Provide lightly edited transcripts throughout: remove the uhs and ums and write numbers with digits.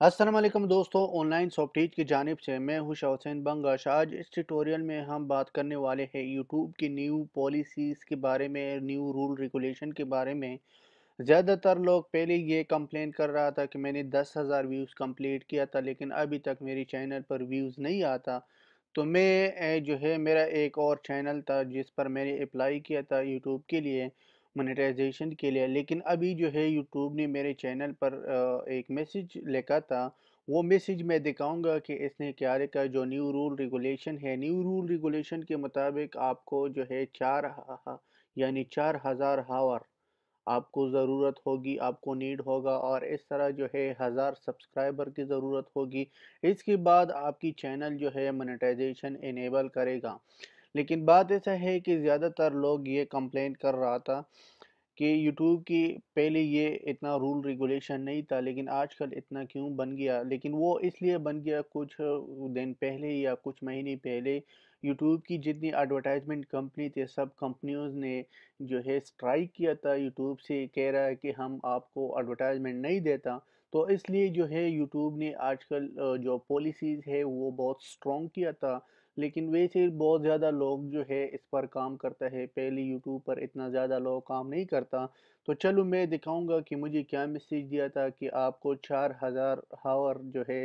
अस्सलाम वालेकुम दोस्तों, ऑनलाइन सॉफ्टवेयर की जानिब से मैं हूं शाहसैन बंगाश। आज इस ट्यूटोरियल में हम बात करने वाले हैं यूट्यूब की न्यू पॉलिसीज़ के बारे में, न्यू रूल रेगुलेशन के बारे में। ज़्यादातर लोग पहले ये कंप्लेन कर रहा था कि मैंने 10,000 व्यूज़ कंप्लीट किया था लेकिन अभी तक मेरी चैनल पर व्यूज़ नहीं आता। तो मैं जो है मेरा एक और चैनल था जिस पर मैंने अप्लाई किया था यूट्यूब के लिए मोनेटाइजेशन के लिए, लेकिन अभी जो है यूट्यूब ने मेरे चैनल पर एक मैसेज लिखा था। वो मैसेज मैं दिखाऊंगा कि इसने क्या लिखा। जो न्यू रूल रेगुलेशन है, न्यू रूल रेगुलेशन के मुताबिक आपको जो है यानी 4,000 हावर आपको ज़रूरत होगी, आपको नीड होगा, और इस तरह जो है 1000 सब्सक्राइबर की ज़रूरत होगी। इसके बाद आपकी चैनल जो है मोनेटाइजेशन इनेबल करेगा। लेकिन बात ऐसा है कि ज़्यादातर लोग ये कंप्लेंट कर रहा था कि यूट्यूब की पहले ये इतना रूल रेगुलेशन नहीं था लेकिन आजकल इतना क्यों बन गया। लेकिन वो इसलिए बन गया, कुछ दिन पहले या कुछ महीने पहले यूट्यूब की जितनी एडवर्टाइजमेंट कंपनी थी, सब कंपनियों ने जो है स्ट्राइक किया था यूट्यूब से, कह रहा है कि हम आपको एडवर्टाइजमेंट नहीं देता। तो इसलिए जो है यूट्यूब ने आजकल जो पॉलिसीज़ है वो बहुत स्ट्रॉन्ग किया था। लेकिन वैसे बहुत ज़्यादा लोग जो है इस पर काम करता है, पहले यूट्यूब पर इतना ज़्यादा लोग काम नहीं करता। तो चलो मैं दिखाऊंगा कि मुझे क्या मैसेज दिया था कि आपको 4,000 हावर जो है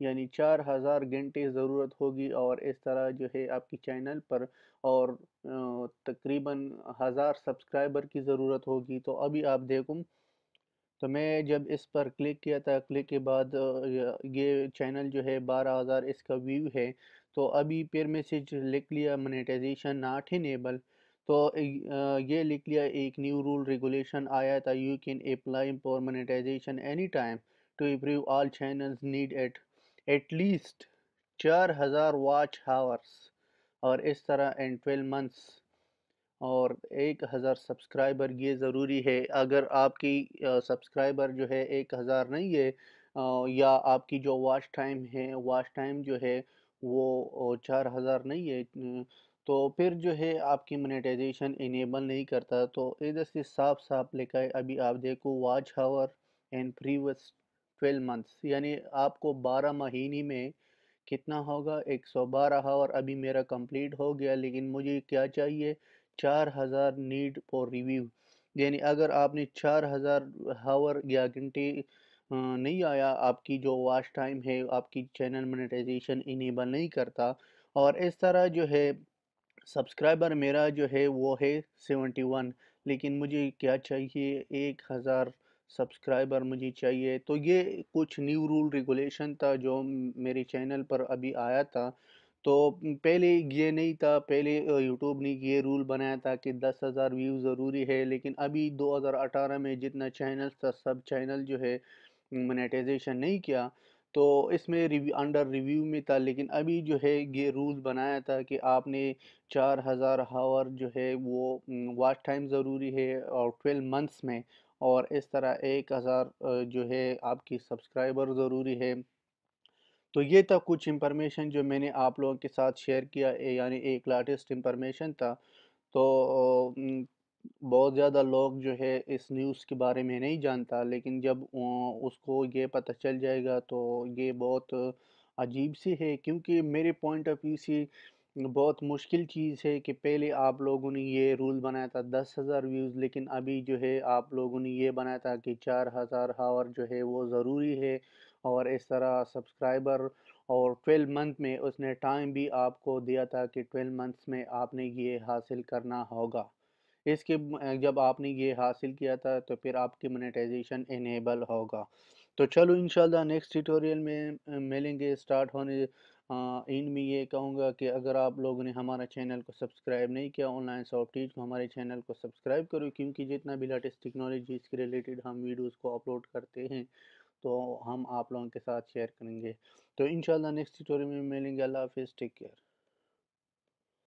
यानी 4,000 घंटे ज़रूरत होगी, और इस तरह जो है आपकी चैनल पर और तकरीबन 1000 सब्सक्राइबर की ज़रूरत होगी। तो अभी आप देखो, तो मैं जब इस पर क्लिक किया था, क्लिक के बाद ये चैनल जो है 12,000 इसका व्यू है। तो अभी फिर मैसेज लिख लिया मोनेटाइजेशन नॉट इनेबल। तो ये लिख लिया एक न्यू रूल रेगुलेशन आया था, you can apply for monetisation any time to improve all channels need at least 4,000 watch hours, और इस तरह इन 12 मंथ्स, और 1,000 सब्सक्राइबर ये ज़रूरी है। अगर आपकी सब्सक्राइबर जो है 1,000 नहीं है, या आपकी जो वॉच टाइम है, वॉच टाइम जो है वो 4,000 नहीं है, तो फिर जो है आपकी मोनेटाइजेशन इनेबल नहीं करता। तो इधर से साफ साफ लिखा है, अभी आप देखो, watch hour and previous 12 months, यानी आपको 12 महीने में कितना होगा, 112 हावर अभी मेरा कंप्लीट हो गया। लेकिन मुझे क्या चाहिए, 4,000 नीड फॉर रिव्यू। यानी अगर आपने 4,000 हावर या घंटे नहीं आया, आपकी जो वॉच टाइम है, आपकी चैनल मोनेटाइजेशन इनेबल नहीं करता। और इस तरह जो है सब्सक्राइबर मेरा जो है वो है 71, लेकिन मुझे क्या चाहिए, 1,000 सब्सक्राइबर मुझे चाहिए। तो ये कुछ न्यू रूल रेगुलेशन था जो मेरे चैनल पर अभी आया था। तो पहले ये नहीं था, पहले यूट्यूब ने ये रूल बनाया था कि 10,000 व्यू ज़रूरी है, लेकिन अभी 2018 में जितना चैनल था, सब चैनल जो है मोनेटाइजेशन नहीं किया। तो इसमें रिव्यू अंडर रिव्यू में था, लेकिन अभी जो है ये रूल्स बनाया था कि आपने 4,000 हावर जो है वो वॉच टाइम ज़रूरी है, और 12 मंथ्स में, और इस तरह 1,000 जो है आपकी सब्सक्राइबर ज़रूरी है। तो ये था कुछ इंफॉर्मेशन जो मैंने आप लोगों के साथ शेयर किया, यानी एक लेटेस्ट इंफॉर्मेशन था। तो बहुत ज़्यादा लोग जो है इस न्यूज़ के बारे में नहीं जानता, लेकिन जब उसको ये पता चल जाएगा तो ये बहुत अजीब सी है, क्योंकि मेरे पॉइंट ऑफ व्यू से बहुत मुश्किल चीज़ है कि पहले आप लोगों ने ये रूल बनाया था 10,000 व्यूज़, लेकिन अभी जो है आप लोगों ने ये बनाया था कि 4,000 हावर जो है वो ज़रूरी है, और इस तरह सब्सक्राइबर, और 12 मंथ में उसने टाइम भी आपको दिया था कि 12 मंथ्स में आपने ये हासिल करना होगा। इसके जब आपने ये हासिल किया था तो फिर आपकी मोनेटाइजेशन इनेबल होगा। तो चलो इंशाल्लाह नेक्स्ट ट्यूटोरियल में मिलेंगे। स्टार्ट होने इन में ये कहूँगा कि अगर आप लोगों ने हमारा चैनल को सब्सक्राइब नहीं किया, ऑनलाइन सॉफ्टवेयर को, हमारे चैनल को सब्सक्राइब करो, क्योंकि जितना भी लेटेस्ट टेक्नोलॉजी इसके रिलेटेड हम वीडियोस को अपलोड करते हैं तो हम आप लोगों के साथ शेयर करेंगे। तो इंशाल्लाह नेक्स्ट ट्यूटोरियल में मिलेंगे। अल्लाह हाफिज़, टेक केयर।